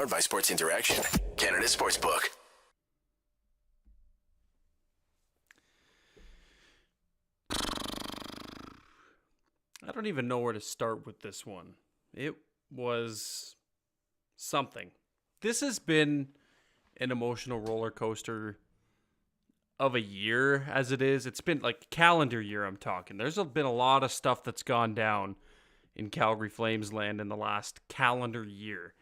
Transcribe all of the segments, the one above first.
Powered by Sports Interaction, Canada Sportsbook. I don't even know where to start with this one. It was something. This has been an emotional roller coaster of a year as it is. It's been like calendar year I'm talking. There's been a lot of stuff that's gone down in Calgary Flames land in the last calendar year.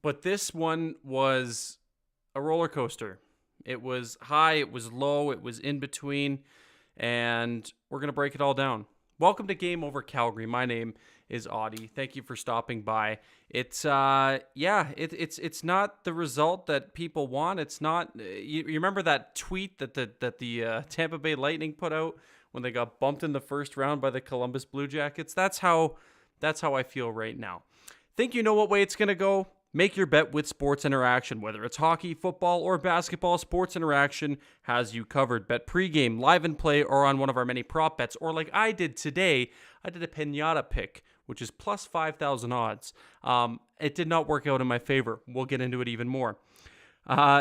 But this one was a roller coaster. It was high, it was low, it was in between, and we're going to break it all down. Welcome to Game Over Calgary. My name is Auddie. Thank you for stopping by. It's it's not the result that people want. It's not. You remember that tweet that the Tampa Bay Lightning put out when they got bumped in the first round by the Columbus Blue Jackets? That's how I feel right now. Think you know what way it's gonna go? Make your bet with Sports Interaction. Whether it's hockey, football, or basketball, Sports Interaction has you covered. Bet pregame, live and play, or on one of our many prop bets. Or like I did today, I did a pinata pick, which is plus 5,000 odds. It did not work out in my favor. We'll get into it even more.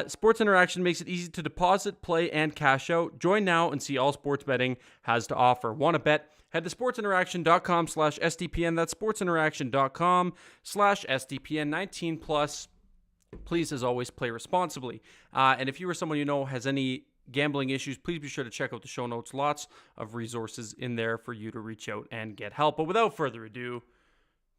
Sports Interaction makes it easy to deposit, play, and cash out. Join now and see all sports betting has to offer. Want to bet? Head to sportsinteraction.com/SDPN. That's sportsinteraction.com/SDPN. 19 plus. Please, as always, play responsibly. And if you or someone you know has any gambling issues, please be sure to check out the show notes. Lots of resources in there for you to reach out and get help. But without further ado,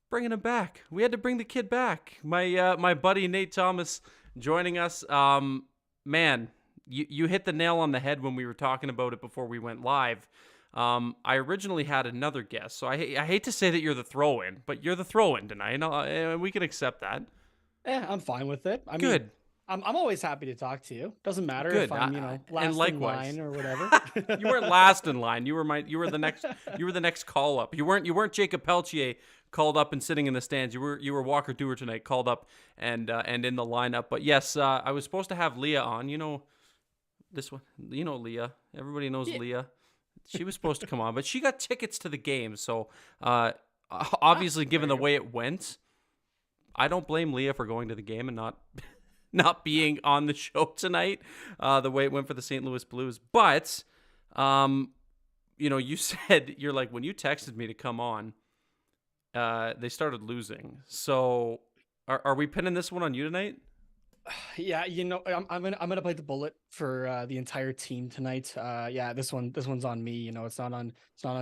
bringing him back. We had to bring the kid back. My buddy Nate Thomas joining us. Man, you hit the nail on the head when we were talking about it before we went live. I originally had another guest, so I hate to say that you're the throw-in, but you're the throw-in tonight. We can accept that. I'm fine with it. I Good. mean, I'm always happy to talk to you. Doesn't matter Good. if I'm, last in line or whatever. You weren't last in line. You were the next call up. You weren't Jacob Peltier called up and sitting in the stands. You were Walker Dewar tonight, called up and in the lineup. But yes, I was supposed to have Leah on. You know this one. You know Leah. Everybody knows Leah. She was supposed to come on, but she got tickets to the game. So obviously, given the way it went, I don't blame Leah for going to the game and not being on the show tonight. The way it went for the St. Louis Blues, but you said you're like when you texted me to come on. They started losing. So are we pinning this one on you tonight? Yeah, I'm gonna bite the bullet for the entire team tonight. This one's on me. It's not on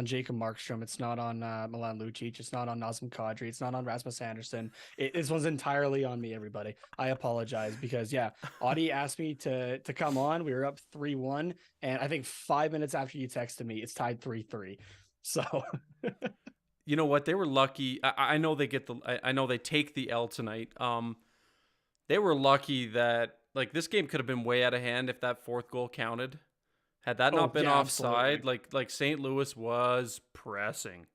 Jacob Markstrom. It's not on Milan Lucic. It's not on Nazem Kadri. It's not on Rasmus Anderson. This one's entirely on me. Everybody, I apologize because Auddie asked me to come on. We were up 3-1, and I think 5 minutes after you texted me, it's tied 3-3. So. You know what? They were lucky. I know they I know they take the L tonight. They were lucky that this game could have been way out of hand if that fourth goal counted. Had that not been offside, absolutely. like St. Louis was pressing.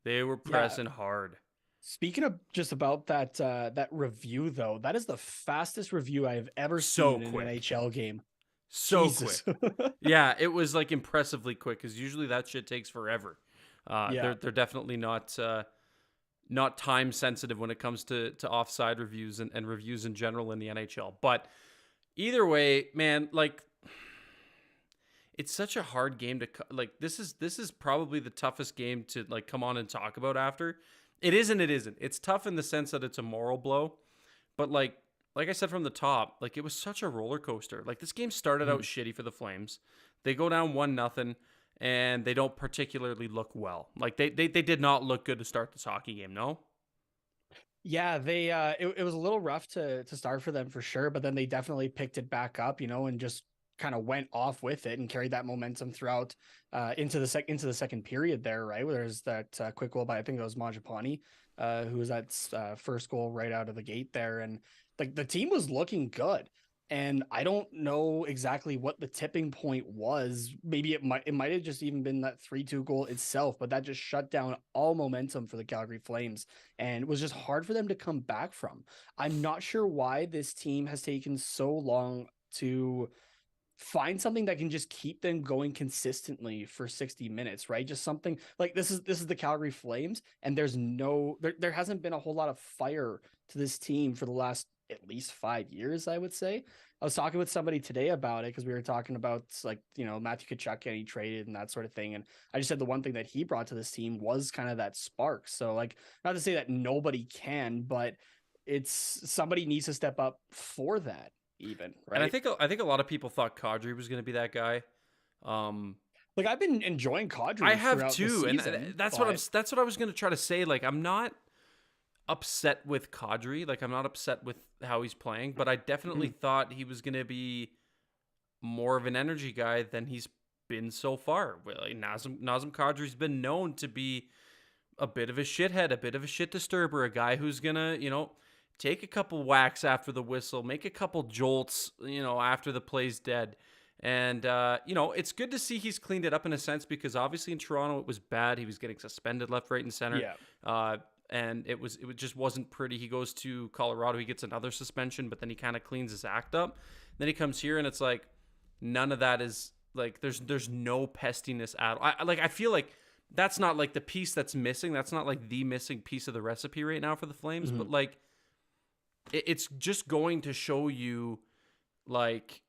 They were pressing hard. Speaking of just about that review though, that is the fastest review I've ever seen in an NHL game. So Jesus. Quick. Yeah, it was impressively quick because usually that shit takes forever. They're definitely not time sensitive when it comes to offside reviews and reviews in general in the NHL. But either way, man, it's such a hard game to this is probably the toughest game to come on and talk about after. It is and it isn't. It's tough in the sense that it's a moral blow, but like I said from the top, it was such a roller coaster. This game started out shitty for the Flames. They go down 1-0. And they don't particularly look well. They did not look good to start this hockey game, no? Yeah, they it was a little rough to start for them for sure, but then they definitely picked it back up, and just kind of went off with it and carried that momentum throughout into the second period there, right? Where there's that quick goal by I think it was Mangiapane, who was that first goal right out of the gate there, and the team was looking good. And I don't know exactly what the tipping point was. Maybe it might have just even been that 3-2 goal itself, but that just shut down all momentum for the Calgary Flames, and it was just hard for them to come back from. I'm not sure why this team has taken so long to find something that can just keep them going consistently for 60 minutes, right? Just something like this is the Calgary Flames, and there hasn't been a whole lot of fire to this team for the last at least 5 years, I would say. I was talking with somebody today about it because we were talking about like, Matthew Tkachuk getting traded and that sort of thing. And I just said the one thing that he brought to this team was kind of that spark. So like, not to say that nobody can, but it's somebody needs to step up for that even, right? And I think a lot of people thought Kadri was going to be that guy. Like I've been enjoying Kadri. I have throughout too, the and season, that's what I was going to try to say. Like, I'm not upset with Kadri. Like, I'm not upset with how he's playing, but I definitely thought he was going to be more of an energy guy than he's been so far. Like, Nazem Kadri's been known to be a bit of a shithead, a bit of a shit disturber, a guy who's gonna, take a couple whacks after the whistle, make a couple jolts, after the play's dead. And, it's good to see he's cleaned it up in a sense, because obviously in Toronto it was bad. He was getting suspended left, right, and center. Yeah. And it just wasn't pretty. He goes to Colorado, he gets another suspension, but then he kind of cleans his act up. Then he comes here and it's like none of that is like there's no pestiness at all. I feel like that's not like the piece that's missing. That's not like the missing piece of the recipe right now for the Flames, but like it's just going to show you like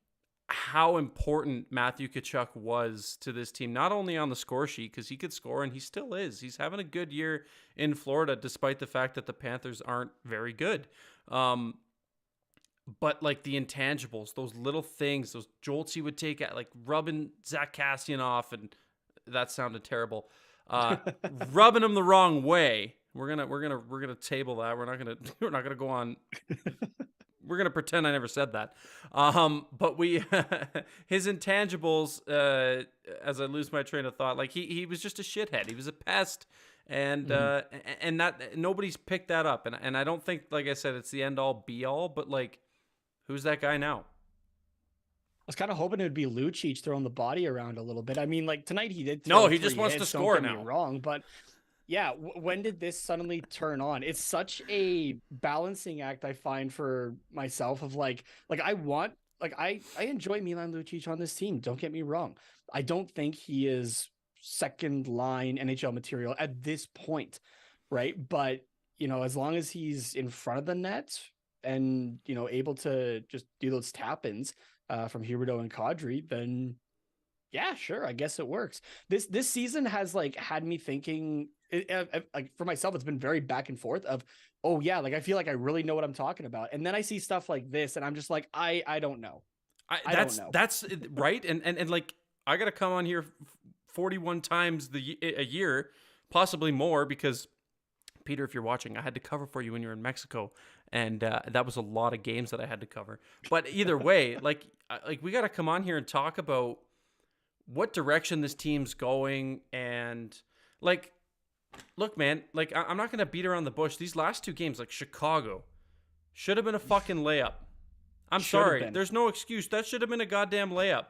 how important Matthew Tkachuk was to this team, not only on the score sheet, because he could score and he still is. He's having a good year in Florida, despite the fact that the Panthers aren't very good. But like the intangibles, those little things, those jolts he would take at like rubbing Zach Cassian off, and that sounded terrible. Rubbing him the wrong way. We're gonna table that. We're not gonna go on. We're gonna pretend I never said that. But we his intangibles. As I lose my train of thought, like he was just a shithead. He was a pest, and and that nobody's picked that up. And I don't think, like I said, it's the end all be all. But like, who's that guy now? I was kind of hoping it would be Lucic throwing the body around a little bit. I mean, like tonight he did. No, he just wants to score now. Don't get me wrong, but yeah, when did this suddenly turn on? It's such a balancing act, I find, for myself of like I want, like I enjoy Milan Lucic on this team. Don't get me wrong. I don't think he is second line NHL material at this point, right? But as long as he's in front of the net and able to just do those tap-ins from Huberdeau and Kadri, then yeah, sure, I guess it works. This season has like had me thinking, like for myself, it's been very back and forth of, oh yeah, like I feel like I really know what I'm talking about, and then I see stuff like this, and I'm just like, I don't know. I don't know. That's right, and like I gotta come on here 41 times a year, possibly more, because Peter, if you're watching, I had to cover for you when you were in Mexico, and that was a lot of games that I had to cover. But either way, like we got to come on here and talk about what direction this team's going, and like, look, man, like I'm not gonna beat around the bush. These last two games, like Chicago, should have been a fucking layup. I'm sorry, there's no excuse. That should have been a goddamn layup.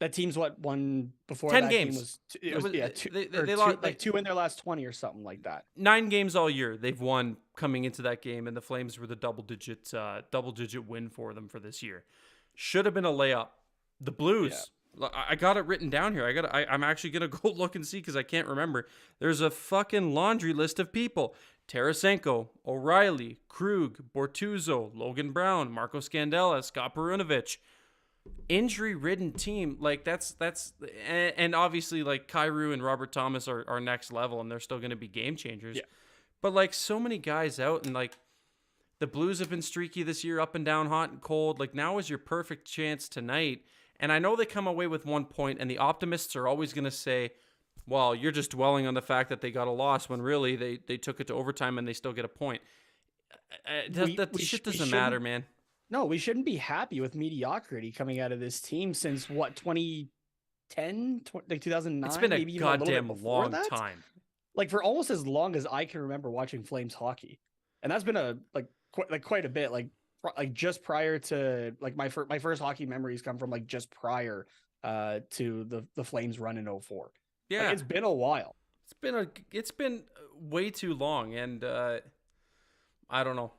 That team's won before 10 that games. Game was two, they lost like 2 in their last 20 or something like that. 9 games all year they've won coming into that game, and the Flames were the double digit win for them for this year. Should have been a layup. The Blues. Yeah. I got it written down here. I'm actually gonna go look and see because I can't remember. There's a fucking laundry list of people: Tarasenko, O'Reilly, Krug, Bortuzzo, Logan Brown, Marco Scandella, Scott Perunovich. Injury-ridden team, like that's and obviously like Kyrou and Robert Thomas are next level, and they're still going to be game changers. Yeah. But like so many guys out, and like the Blues have been streaky this year, up and down, hot and cold. Like now is your perfect chance tonight. And I know they come away with 1 point, and the optimists are always going to say, well, you're just dwelling on the fact that they got a loss, when really they took it to overtime and they still get a point. That shit doesn't matter, man. No, we shouldn't be happy with mediocrity coming out of this team since what, 2010, like 2009? It's been maybe a goddamn long time. Like for almost as long as I can remember watching Flames hockey, and that's been quite a bit. Like just prior to like my first hockey memories come from like just prior to the Flames run in 2004. Yeah, like, it's been a while. It's been way too long, and I don't know.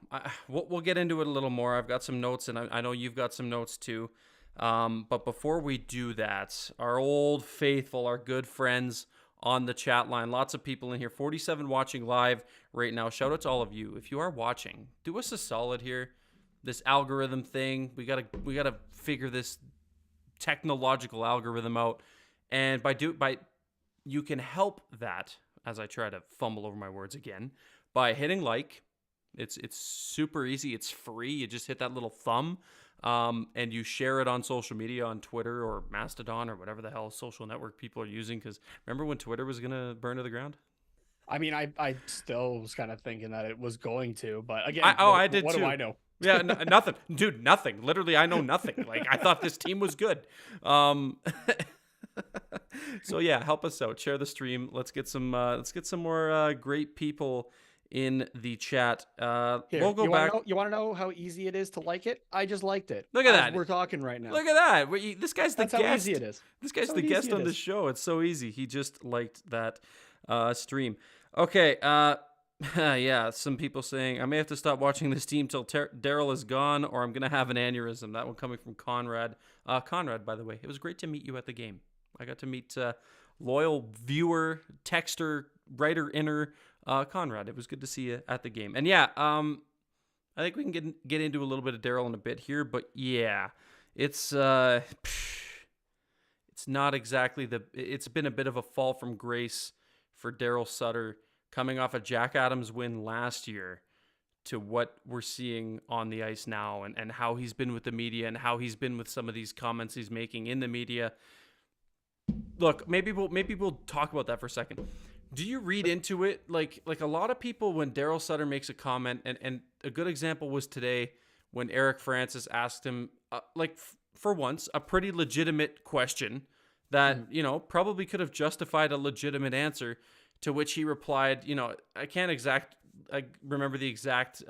We'll get into it a little more. I've got some notes, and I know you've got some notes too. But before we do that, our old faithful, our good friends on the chat line, lots of people in here, 47 watching live right now. Shout out to all of you. If you are watching, do us a solid here. This algorithm thing, we gotta figure this technological algorithm out, and by you can help that, as I try to fumble over my words again, by hitting like. It's super easy. It's free. You just hit that little thumb, and you share it on social media, on Twitter or Mastodon or whatever the hell social network people are using. Because remember when Twitter was gonna burn to the ground? I mean, I still was kind of thinking that it was going to, but again, I did what too. do I know? Yeah, nothing, dude. Nothing. Literally, I know nothing. Like I thought this team was good. So yeah, help us out. Share the stream. Let's get some more great people in the chat. Here, We'll go back. You want to know how easy it is to like it? I just liked it. Look at as that. We're talking right now. Look at that. This guy's the That's guest. how easy it is. This guy's That's the how guest easy it on the is. show. It's so easy. He just liked that stream. Okay. Yeah, some people saying I may have to stop watching this team till Daryl is gone, or I'm gonna have an aneurysm. That one coming from Conrad. Conrad, by the way, it was great to meet you at the game. I got to meet loyal viewer, texter, writer, inner Conrad. It was good to see you at the game. And yeah, I think we can get into a little bit of Daryl in a bit here, but yeah, it's not exactly it's been a bit of a fall from grace for Daryl Sutter, coming off a Jack Adams win last year to what we're seeing on the ice now, and how he's been with the media and how he's been with some of these comments he's making in the media. Look, maybe we'll talk about that for a second. Do you read into it like a lot of people when Daryl Sutter makes a comment, and a good example was today when Eric Francis asked him for once a pretty legitimate question that probably could have justified a legitimate answer, to which he replied, I remember the exact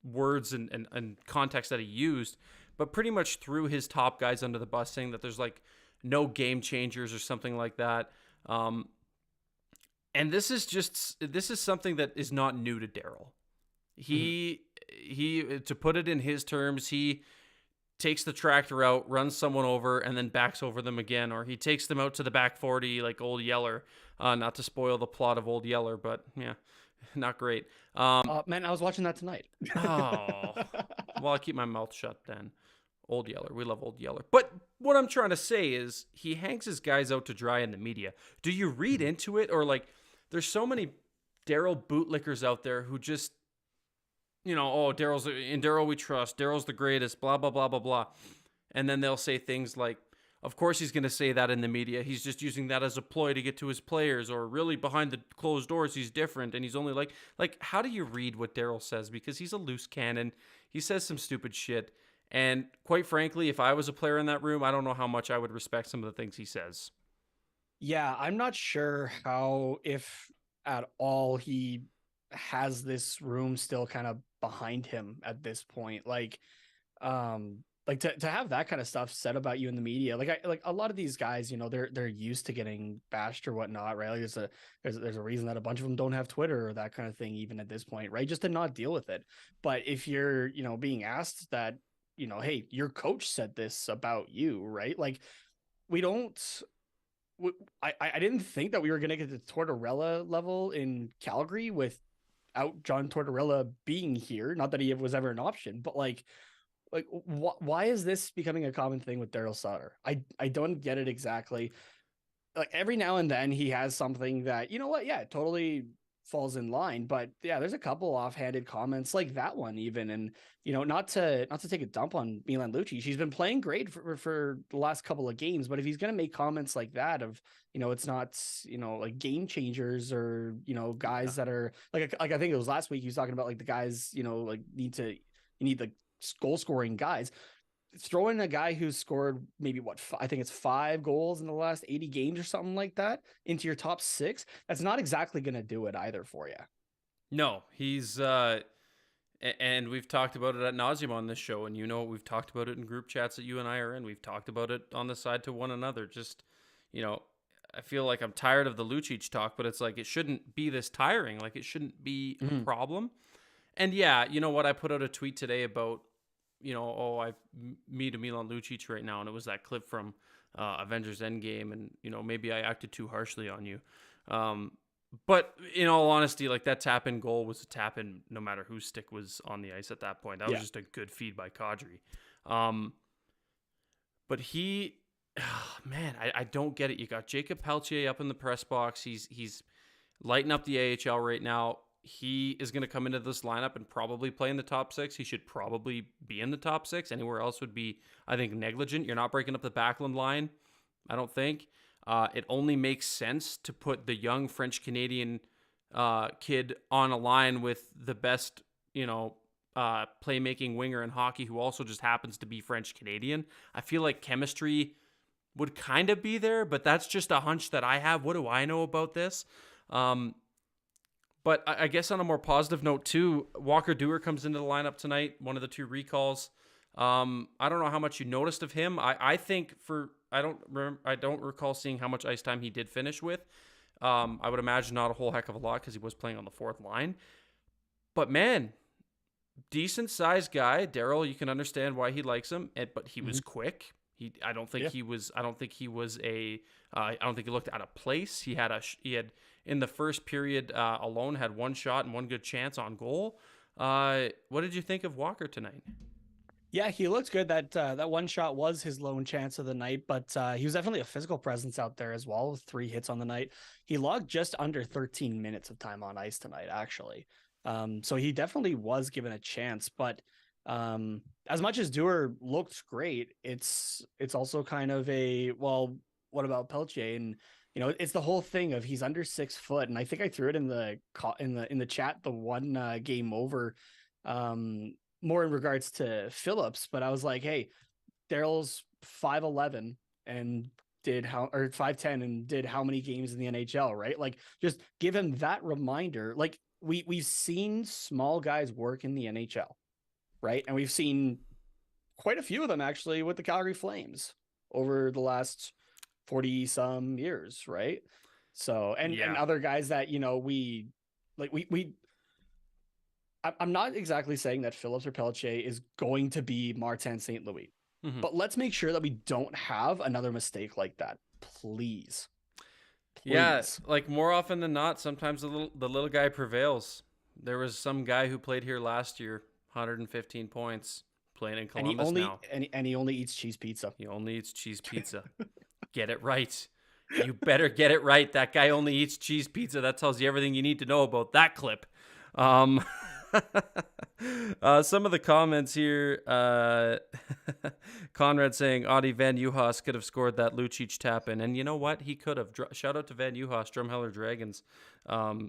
words and context that he used, but pretty much threw his top guys under the bus, saying that there's like no game changers or something like that. And this is something that is not new to Daryl. He to put it in his terms, he takes the tractor out, runs someone over, and then backs over them again, or he takes them out to the back 40 like Old Yeller. Not to spoil the plot of Old Yeller, but yeah, not great. Man, I was watching that tonight. Oh, well, I keep my mouth shut then. Old Yeller. We love Old Yeller. But what I'm trying to say is he hangs his guys out to dry in the media. Do you read into it? Or there's so many Daryl bootlickers out there who just, Daryl's in Daryl we trust. Daryl's the greatest, blah, blah, blah, blah, blah. And then they'll say things like, of course he's going to say that in the media. He's just using that as a ploy to get to his players, or really behind the closed doors he's different. And he's only like how do you read what Daryl says? Because he's a loose cannon. He says some stupid shit. And quite frankly, if I was a player in that room, I don't know how much I would respect some of the things he says. Yeah, I'm not sure how, if at all, he has this room still kind of behind him at this point. To have that kind of stuff said about you in the media, like a lot of these guys, they're used to getting bashed or whatnot, right? Like there's a reason that a bunch of them don't have Twitter or that kind of thing, even at this point, right? Just to not deal with it. But if you're, being asked that, hey, your coach said this about you, right? Like I didn't think that we were going to get to Tortorella level in Calgary without John Tortorella being here. Not that he was ever an option, but why is this becoming a common thing with Daryl Sutter? I don't get it exactly. Like every now and then he has something that, yeah, totally falls in line, but yeah, there's a couple offhanded comments like that one even. And, not to take a dump on Milan Lucic. She's been playing great for the last couple of games, but if he's going to make comments like that of, it's not, like game changers or, guys that are like I think it was last week he was talking about like the guys, you need the goal scoring guys. Throw in a guy who's scored maybe I think it's 5 goals in the last 80 games or something like that into your top 6. That's not exactly going to do it either for you. No, he's and we've talked about it ad nauseum on this show, and we've talked about it in group chats that you and I are in. We've talked about it on the side to one another. Just, I feel like I'm tired of the Lucic talk, but it's like it shouldn't be this tiring. Like it shouldn't be a problem. And yeah, you know what? I put out a tweet today about me to Milan Lucic right now, and it was that clip from Avengers Endgame, and maybe I acted too harshly on you. But in all honesty, like, that tap-in goal was a tap-in no matter whose stick was on the ice at that point. That was just a good feed by Kadri. But he, man, I don't get it. You got Jacob Pelletier up in the press box. He's lighting up the AHL right now. He is going to come into this lineup and probably play in the top 6. He should probably be in the top 6. Anywhere else would be, I think, negligent. You're not breaking up the Backlund line, I don't think. It only makes sense to put the young French-Canadian kid on a line with the best, playmaking winger in hockey who also just happens to be French-Canadian. I feel like chemistry would kind of be there, but that's just a hunch that I have. What do I know about this? But I guess on a more positive note too, Walker Duehr comes into the lineup tonight, one of the 2 recalls. I don't know how much you noticed of him. I think I don't recall seeing how much ice time he did finish with. I would imagine not a whole heck of a lot because he was playing on the 4th line. But man, decent sized guy. Daryl, you can understand why he likes him, but he was quick. I don't think he looked out of place. He had in the first period alone had 1 shot and 1 good chance on goal. What did you think of Walker tonight? Yeah, he looked good. That 1 shot was his lone chance of the night, but he was definitely a physical presence out there as well with 3 hits on the night. He logged just under 13 minutes of time on ice tonight, actually. So he definitely was given a chance, but as much as Duehr looked great, it's also kind of what about Pelletier? And it's the whole thing of he's under 6 foot, and I think I threw it in the chat the one game over, more in regards to Phillips, but I was like, hey, Daryl's 5'11" and did 5'10" and did how many games in the NHL, right? Like, just give him that reminder. Like, we've seen small guys work in the NHL, right? And we've seen quite a few of them actually with the Calgary Flames over the last 40 some years, right? So, and other guys that, I'm not exactly saying that Phillips or Pelletier is going to be Martin St. Louis, but let's make sure that we don't have another mistake like that, please. Yeah, like, more often than not, sometimes the little guy prevails. There was some guy who played here last year, 115 points, playing in Columbus now. And he only eats cheese pizza. He only eats cheese pizza. Get it right. You better get it right. That guy only eats cheese pizza. That tells you everything you need to know about that clip. Some of the comments here, Conrad saying Auddie Van Juhas could have scored that Lucic tap-in, and you know what? He could have. Shout out to Van Juhas, Drumheller Dragons,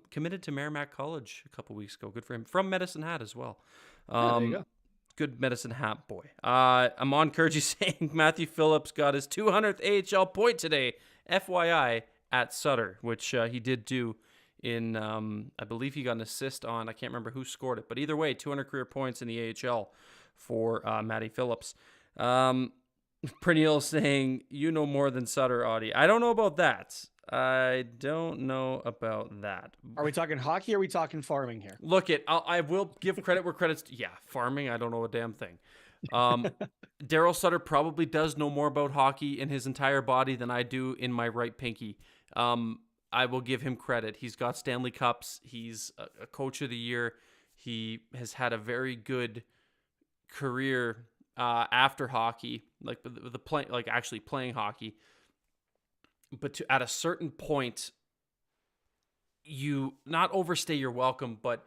committed to Merrimack College a couple weeks ago. Good for him. From Medicine Hat as well. There you go. Good Medicine Hat boy. Amon Kurji saying Matthew Phillips got his 200th AHL point today, FYI, at Sutter, which he did do in, I believe he got an assist on, I can't remember who scored it, but either way, 200 career points in the AHL for Matty Phillips. Pernille saying, you know more than Sutter, Auddie. I don't know about that. I don't know about that. Are we talking hockey or are we talking farming here? Look, I will give credit where credit's yeah, farming, I don't know a damn thing. Daryl Sutter probably does know more about hockey in his entire body than I do in my right pinky. I will give him credit. He's got Stanley Cups. He's a coach of the year. He has had a very good career after hockey, like actually playing hockey. But at a certain point, you not overstay your welcome, but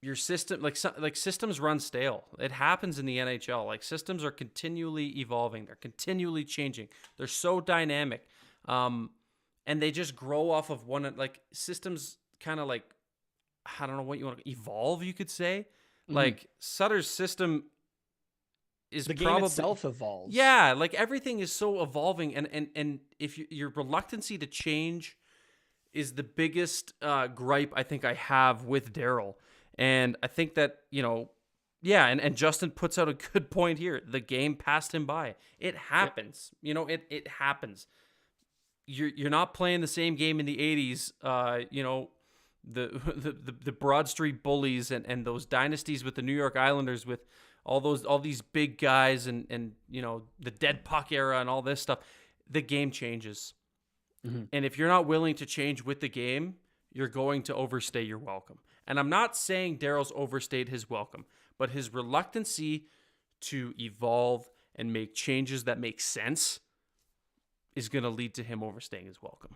your system, systems run stale. It happens in the NHL. Like, systems are continually evolving. They're continually changing. They're so dynamic. And they just grow off of one, like, systems kind of, like, I don't know what you want to evolve, you could say. Mm-hmm. Like, Sutter's system is the game itself evolves. Yeah, like, everything is so evolving, and if your reluctancy to change is the biggest gripe I think I have with Daryl. And I think that, and Justin puts out a good point here. The game passed him by. It happens. Yep. It happens. You're not playing the same game in the 80s, the Broad Street Bullies and those dynasties with the New York Islanders with all these big guys and the dead puck era and all this stuff, the game changes. Mm-hmm. And if you're not willing to change with the game, you're going to overstay your welcome. And I'm not saying Daryl's overstayed his welcome, but his reluctancy to evolve and make changes that make sense is going to lead to him overstaying his welcome.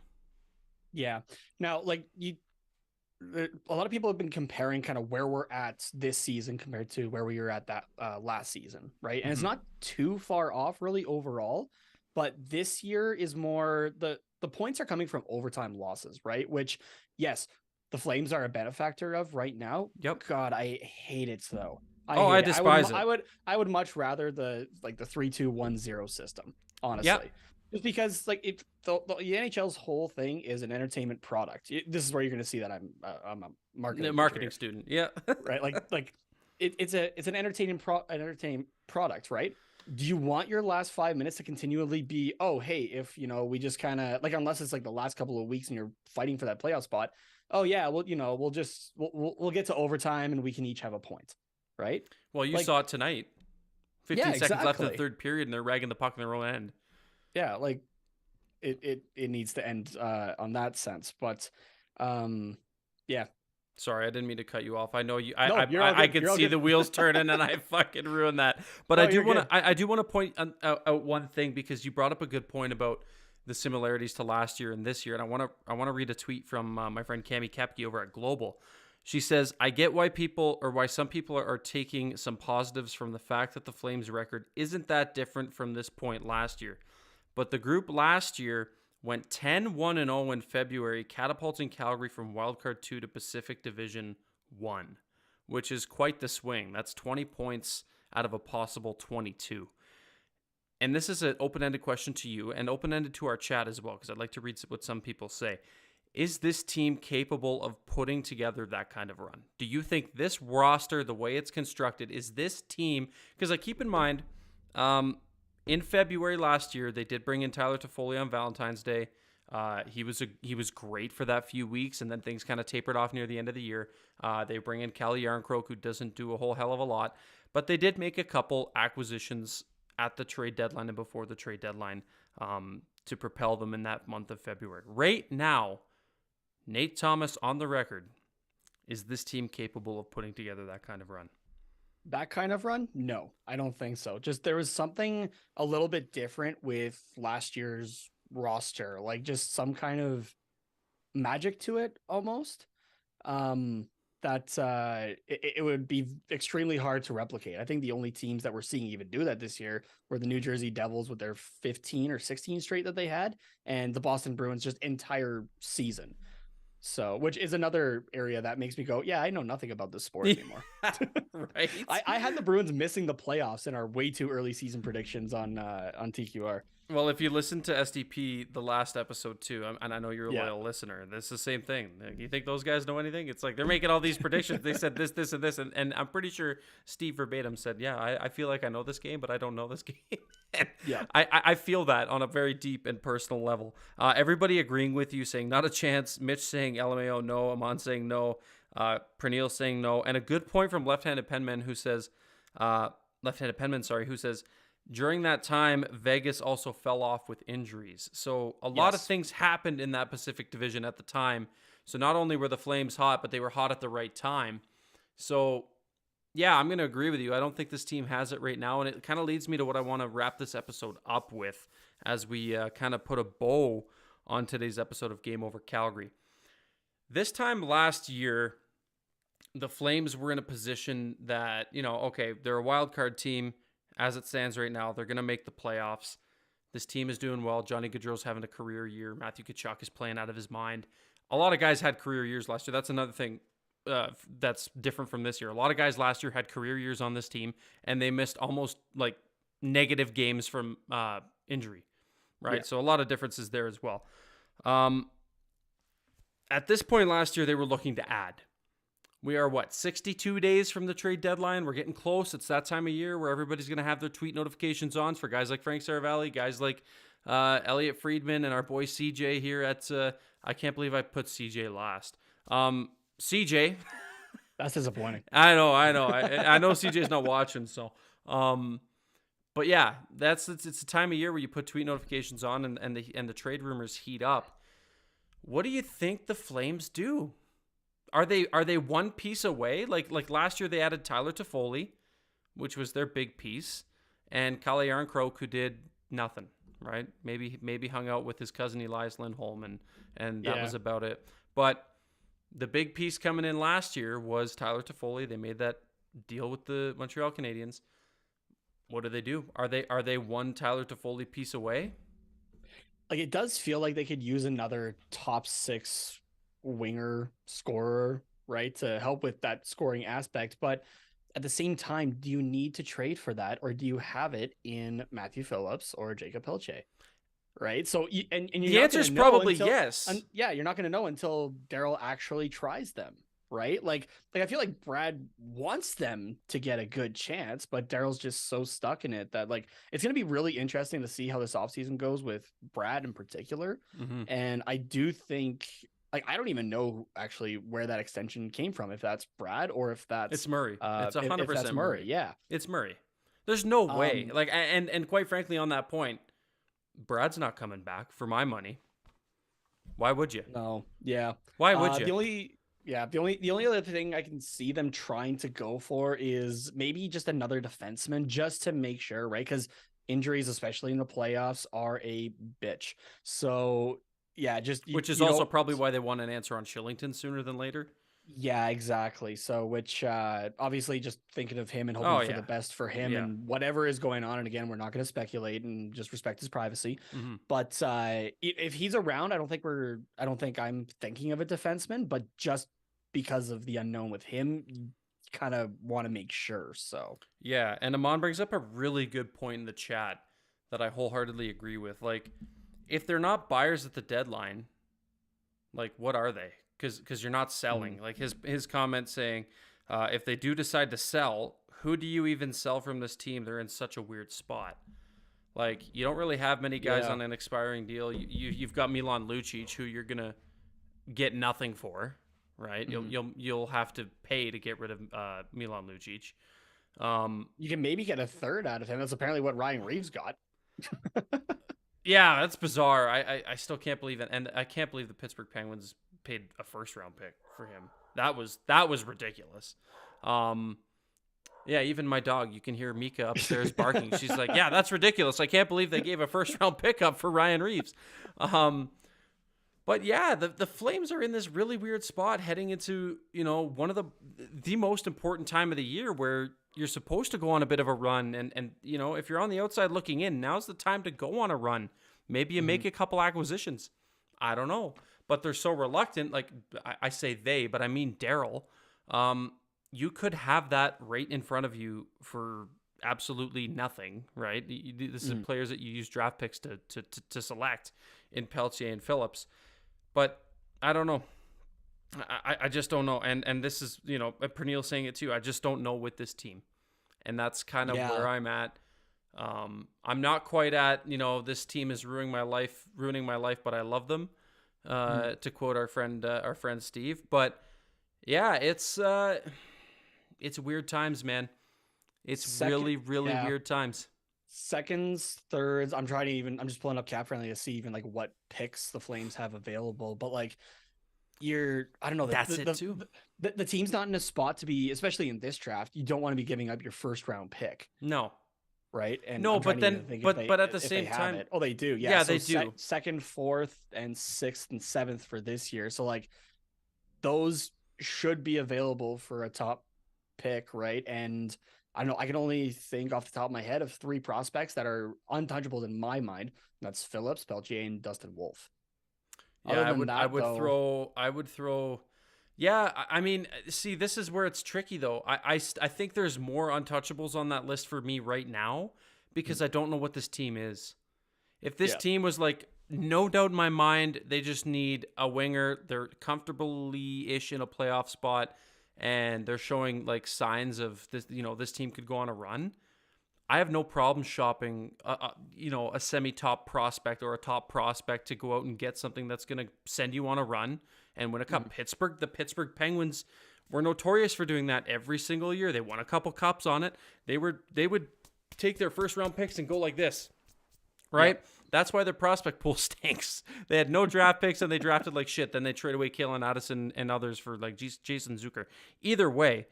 Yeah. Now, like a lot of people have been comparing kind of where we're at this season compared to where we were at that last season, right? And it's not too far off really overall, but this year is more the points are coming from overtime losses, right? Which, yes, the Flames are a benefactor of right now. Yep. God, I hate it though. I despise it. I would much rather the 3-2-1-0 system, honestly. Yep. Just because like the NHL's whole thing is an entertainment product. This is where you're going to see that I'm a marketing student. Yeah. Right. Like it's an entertainment product, right? Do you want your last 5 minutes to continually be, oh, hey, if, we just kind of like, unless it's like the last couple of weeks and you're fighting for that playoff spot. Oh yeah. Well, we'll get to overtime and we can each have a point. Right. Well, you saw it tonight. 15 seconds left in the third period and they're ragging the puck in their own end. Yeah. Like it needs to end on that sense. But yeah. Sorry, I didn't mean to cut you off. I know you. No, I could see the wheels turning, and I fucking ruined that. But No, I do want to point out one thing, because you brought up a good point about the similarities to last year and this year, and I want to read a tweet from my friend Cami Kepke over at Global. She says, "I get why some people are taking some positives from the fact that the Flames record isn't that different from this point last year, but the group last year went 10-1-0 in February, catapulting Calgary from Wildcard 2 to Pacific Division 1, which is quite the swing. That's 20 points out of a possible 22. And this is an open-ended question to you and open-ended to our chat as well, because I'd like to read what some people say. Is this team capable of putting together that kind of run? Do you think this roster, the way it's constructed, is this team? Because keep in mind, in February last year, they did bring in Tyler Toffoli on Valentine's Day. He was great for that few weeks, and then things kind of tapered off near the end of the year. They bring in Calle Jarnkrok, who doesn't do a whole hell of a lot, but they did make a couple acquisitions at the trade deadline and before the trade deadline to propel them in that month of February. Right now, Nate Thomas on the record, is this team capable of putting together that kind of run? That kind of run? No, I don't think so. Just there was something a little bit different with last year's roster, like just some kind of magic to it almost. It would be extremely hard to replicate. I think the only teams that we're seeing even do that this year were the New Jersey Devils with their 15 or 16 straight that they had, and the Boston Bruins just entire season. So, which is another area that makes me go, yeah, I know nothing about this sport anymore. Right. I had the Bruins missing the playoffs in our way too early season predictions on TQR. Well, if you listen to SDP, the last episode too, and I know you're a loyal listener, this is the same thing. You think those guys know anything? It's like they're making all these predictions. They said this, this, and this. And I'm pretty sure Steve verbatim said, yeah, I feel like I know this game, but I don't know this game. Yeah, I feel that on a very deep and personal level. Everybody agreeing with you, saying not a chance. Mitch saying LMAO no. Amon saying no. Pernille saying no. And a good point from left-handed penman who says, who says, during that time, Vegas also fell off with injuries. So a lot of things happened in that Pacific Division at the time. So not only were the Flames hot, but they were hot at the right time. So yeah, I'm going to agree with you. I don't think this team has it right now. And it kind of leads me to what I want to wrap this episode up with as we kind of put a bow on today's episode of Game Over Calgary. This time last year, the Flames were in a position that, okay, they're a wild card team. As it stands right now, they're going to make the playoffs. This team is doing well. Johnny Gaudreau's having a career year. Matthew Tkachuk is playing out of his mind. A lot of guys had career years last year. That's another thing that's different from this year. A lot of guys last year had career years on this team, and they missed almost like negative games from injury, right? Yeah. So a lot of differences there as well. At this point last year, they were looking to add. We are, 62 days from the trade deadline? We're getting close. It's that time of year where everybody's going to have their tweet notifications on for guys like Frank Saravalli, guys like Elliot Friedman, and our boy CJ here at, I can't believe I put CJ last. CJ, That's disappointing. I know. I know CJ's not watching, so but yeah, it's the time of year where you put tweet notifications on and the trade rumors heat up. What do you think the Flames do? Are they one piece away? Like last year they added Tyler Toffoli, which was their big piece, and Kalle Järnkrok, who did nothing, right? Maybe hung out with his cousin Elias Lindholm and that was about it. But the big piece coming in last year was Tyler Toffoli. They made that deal with the Montreal Canadiens. What do? Are they one Tyler Toffoli piece away? Like, it does feel like they could use another top 6 winger scorer, right, to help with that scoring aspect. But at the same time, do you need to trade for that, or do you have it in Matthew Phillips or Jacob Pelche? Right. So, and the answer is probably yes. You're not going to know until Daryl actually tries them. Right. Like I feel like Brad wants them to get a good chance, but Daryl's just so stuck in it that, like, it's going to be really interesting to see how this offseason goes with Brad in particular. Mm-hmm. And I do think, like, I don't even know actually where that extension came from, if that's Brad or if that's it's Murray. It's 100% if that's Murray. Yeah. It's Murray. There's no way. Like, and quite frankly, on that point, Brad's not coming back for my money. Why would you? No. Yeah. Why would you? The only other thing I can see them trying to go for is maybe just another defenseman, just to make sure, right? Because injuries, especially in the playoffs, are a bitch. So yeah, which is also probably why they want an answer on Shillington sooner than later. Yeah, exactly. So, which obviously just thinking of him and hoping for the best for him and whatever is going on. And again, we're not going to speculate and just respect his privacy. Mm-hmm. But if he's around, I don't think I'm thinking of a defenseman, but just because of the unknown with him, you kind of want to make sure. So yeah, and Amon brings up a really good point in the chat that I wholeheartedly agree with. Like, if they're not buyers at the deadline, like, what are they? Because you're not selling. Like his comment saying, if they do decide to sell, who do you even sell from this team? They're in such a weird spot. Like, you don't really have many guys on an expiring deal. You've got Milan Lucic, who you're gonna get nothing for, right? You'll have to pay to get rid of Milan Lucic. You can maybe get a third out of him. That's apparently what Ryan Reeves got. Yeah, that's bizarre. I still can't believe it, and I can't believe the Pittsburgh Penguins paid a first-round pick for him. That was ridiculous. Yeah, even my dog, you can hear Mika upstairs barking. She's like, "Yeah, that's ridiculous. I can't believe they gave a first-round pickup for Ryan Reeves." But yeah, the Flames are in this really weird spot heading into, one of the most important time of the year where you're supposed to go on a bit of a run. And if you're on the outside looking in, now's the time to go on a run. Maybe you make a couple acquisitions. I don't know. But they're so reluctant. Like, I say they, but I mean Daryl. You could have that right in front of you for absolutely nothing, right? This is players that you use draft picks to select in Peltier and Phillips. But I don't know. I just don't know. And this is, Pernille saying it too. I just don't know with this team. And that's kind of where I'm at. I'm not quite at, this team is ruining my life, but I love them. To quote our friend Steve. But yeah, it's weird times, man. It's really weird times. Seconds, thirds. I'm just pulling up Cap Friendly to see even like what picks the Flames have available. But like, I don't know. That's it too. The team's not in a spot to be, especially in this draft. You don't want to be giving up your first round pick. No. Right. And no, but at the same time, they do. Yeah, they do. Second, fourth, and sixth and seventh for this year. So like, those should be available for a top pick, right? And I don't know. I can only think off the top of my head of 3 prospects that are untouchables in my mind. That's Phillips, Peltier, and Dustin Wolf. Yeah, I would throw. Yeah, I mean, see, this is where it's tricky, though. I think there's more untouchables on that list for me right now because I don't know what this team is. If this team was like, no doubt in my mind, they just need a winger. They're comfortably-ish in a playoff spot, and they're showing like signs of this. This team could go on a run. I have no problem shopping, a semi-top prospect or a top prospect to go out and get something that's going to send you on a run and win a cup. The Pittsburgh Penguins were notorious for doing that every single year. They won a couple cups on it. They would take their first round picks and go like this, right? Yep. That's why their prospect pool stinks. They had no draft picks and they drafted like shit. Then they trade away Kalen Addison and others for like Jason Zucker. Either way,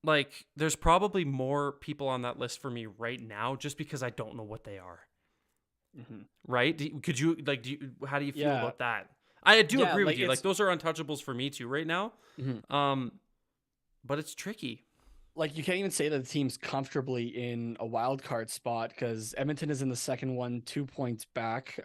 like there's probably more people on that list for me right now just because I don't know what they are. Mm-hmm. Right? How do you feel about that? I do agree with you. Like those are untouchables for me too right now. Mm-hmm. But it's tricky. Like you can't even say that the team's comfortably in a wild card spot because Edmonton is in the second one, 2 points back.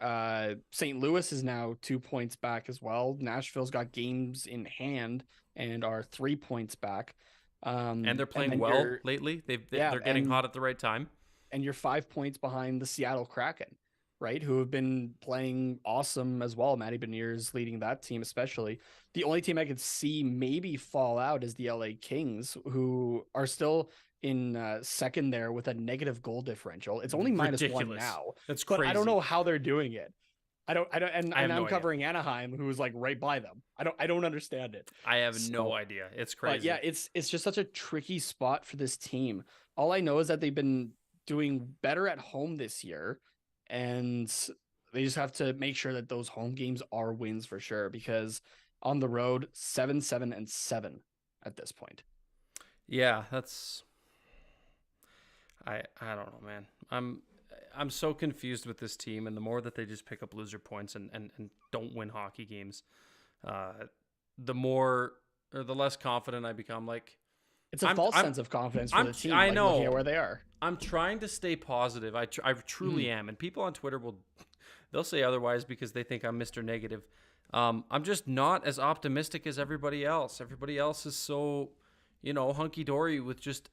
St. Louis is now 2 points back as well. Nashville's got games in hand and are 3 points back. And they're playing well lately. They're getting hot at the right time. And you're 5 points behind the Seattle Kraken, right? Who have been playing awesome as well. Matty Beniers leading that team, especially. The only team I could see maybe fall out is the LA Kings, who are still in second there with a negative goal differential. It's only -1 now. That's crazy. But I don't know how they're doing it. And I'm covering Anaheim, who's like right by them. I don't understand it. I have no idea. It's crazy. But yeah, it's just such a tricky spot for this team. All I know is that they've been doing better at home this year. And they just have to make sure that those home games are wins for sure, because on the road, 7-7-7 at this point. Yeah, that's I don't know, man. I'm so confused with this team, and the more that they just pick up loser points and don't win hockey games, the less confident I become. Like it's a false sense of confidence for the team. I know looking at where they are. I'm trying to stay positive. I truly am. And people on Twitter they'll say otherwise because they think I'm Mr. Negative. I'm just not as optimistic as everybody else. Everybody else is so, hunky-dory with just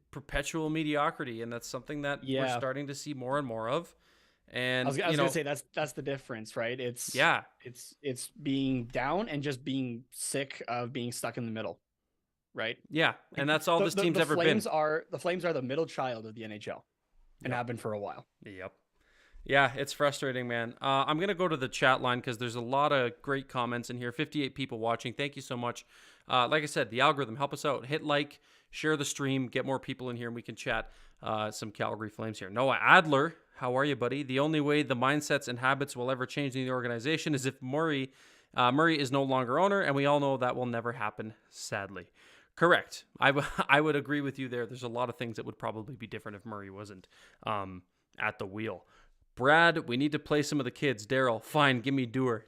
perpetual mediocrity. And that's something that we're starting to see more and more of. And I was going to say that's the difference, right? It's being down and just being sick of being stuck in the middle. Right. Yeah. And that's all this team's ever been. The Flames are the middle child of the NHL and have been for a while. Yep. Yeah, it's frustrating, man. I'm going to go to the chat line because there's a lot of great comments in here. 58 people watching. Thank you so much. Like I said, the algorithm, help us out. Hit like, share the stream, get more people in here, and we can chat some Calgary Flames here. Noah Adler, how are you, buddy? The only way the mindsets and habits will ever change in the organization is if Murray is no longer owner, and we all know that will never happen, sadly. Correct. I would agree with you there. There's a lot of things that would probably be different if Murray wasn't at the wheel. Brad, we need to play some of the kids. Daryl, fine, give me Dewar.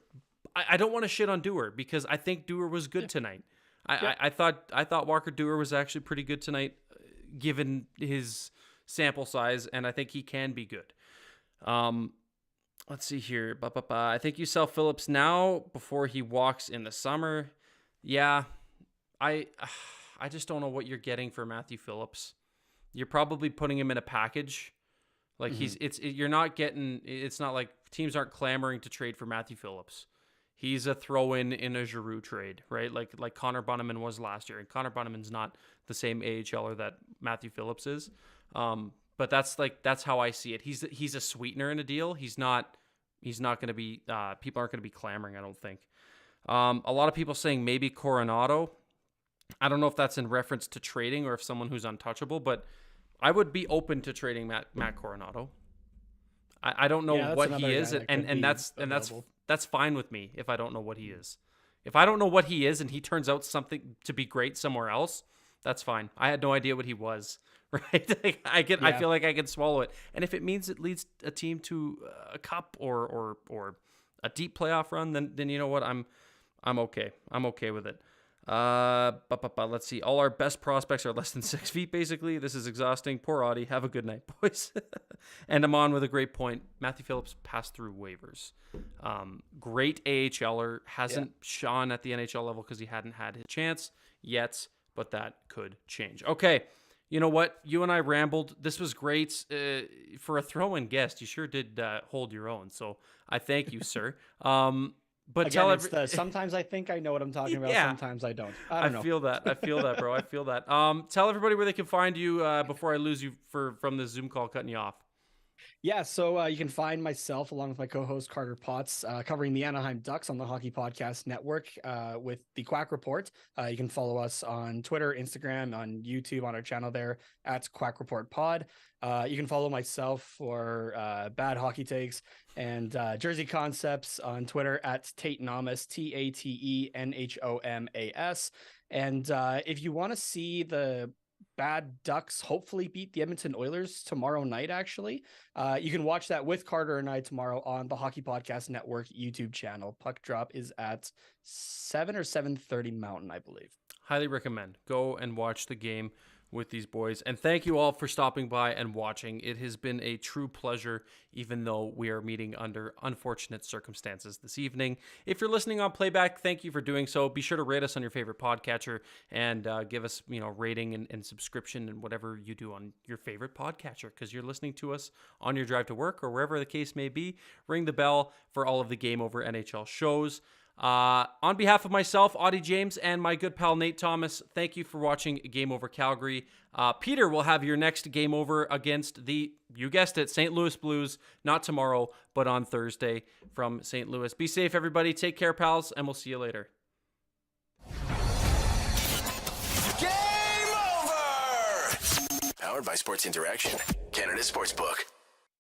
I don't want to shit on Dewar because I think Dewar was good tonight. I thought Walker Dewar was actually pretty good tonight, given his sample size, and I think he can be good. Let's see here. I think you sell Phillips now before he walks in the summer. Yeah, I just don't know what you're getting for Matthew Phillips. You're probably putting him in a package. Like you're not getting. It's not like teams aren't clamoring to trade for Matthew Phillips. He's a throw-in in a Giroux trade, right? Like Connor Bunnaman was last year, and Connor Bunnaman's not the same AHLer that Matthew Phillips is. But that's how I see it. He's a sweetener in a deal. He's not going to be. People aren't going to be clamoring, I don't think. A lot of people saying maybe Coronado. I don't know if that's in reference to trading or if someone who's untouchable, but I would be open to trading Matt Coronado. I don't know what he is, and that's fine with me if I don't know what he is. If I don't know what he is and he turns out something to be great somewhere else, that's fine. I had no idea what he was, right? I feel like I can swallow it. And if it means it leads a team to a cup or a deep playoff run, then you know what? I'm okay. I'm okay with it. Let's see. All our best prospects are less than 6 feet, basically. This is exhausting. Poor Auddie. Have a good night, boys. And I'm on with a great point. Matthew Phillips passed through waivers. Great AHLer. Hasn't shone at the NHL level because he hadn't had his chance yet, but that could change. Okay. You know what? You and I rambled. This was great. For a throw-in guest, you sure did hold your own. So I thank you, sir. But again, sometimes I think I know what I'm talking about. Sometimes I don't. I don't know. I feel that, bro. I feel that. Tell everybody where they can find you before I lose you from this Zoom call cutting you off. Yeah, so you can find myself along with my co-host Carter Potts covering the Anaheim Ducks on the Hockey Podcast Network with the Quack Report. You can follow us on Twitter, Instagram, on YouTube on our channel there at Quack Report Pod. You can follow myself for bad hockey takes and Jersey Concepts on Twitter at Tatenomas, TATENHOMAS. And if you want to see the bad Ducks hopefully beat the Edmonton Oilers tomorrow night, actually, you can watch that with Carter and I tomorrow on the Hockey Podcast Network YouTube channel. Puck drop is at 7 or 7:30 Mountain, I believe. Highly recommend. Go and watch the game with these boys. And thank you all for stopping by and watching. It has been a true pleasure, even though we are meeting under unfortunate circumstances this evening. If you're listening on playback, thank you for doing so. Be sure to rate us on your favorite podcatcher and give us, rating and subscription and whatever you do on your favorite podcatcher, because you're listening to us on your drive to work or wherever the case may be. Ring the bell for all of the Game Over NHL shows. On behalf of myself, Auddie James, and my good pal Nate Thomas, thank you for watching Game Over Calgary. Peter will have your next Game Over against the, you guessed it, St. Louis Blues, not tomorrow, but on Thursday from St. Louis. Be safe, everybody. Take care, pals, and we'll see you later. Game over! Powered by Sports Interaction, Canada Sportsbook.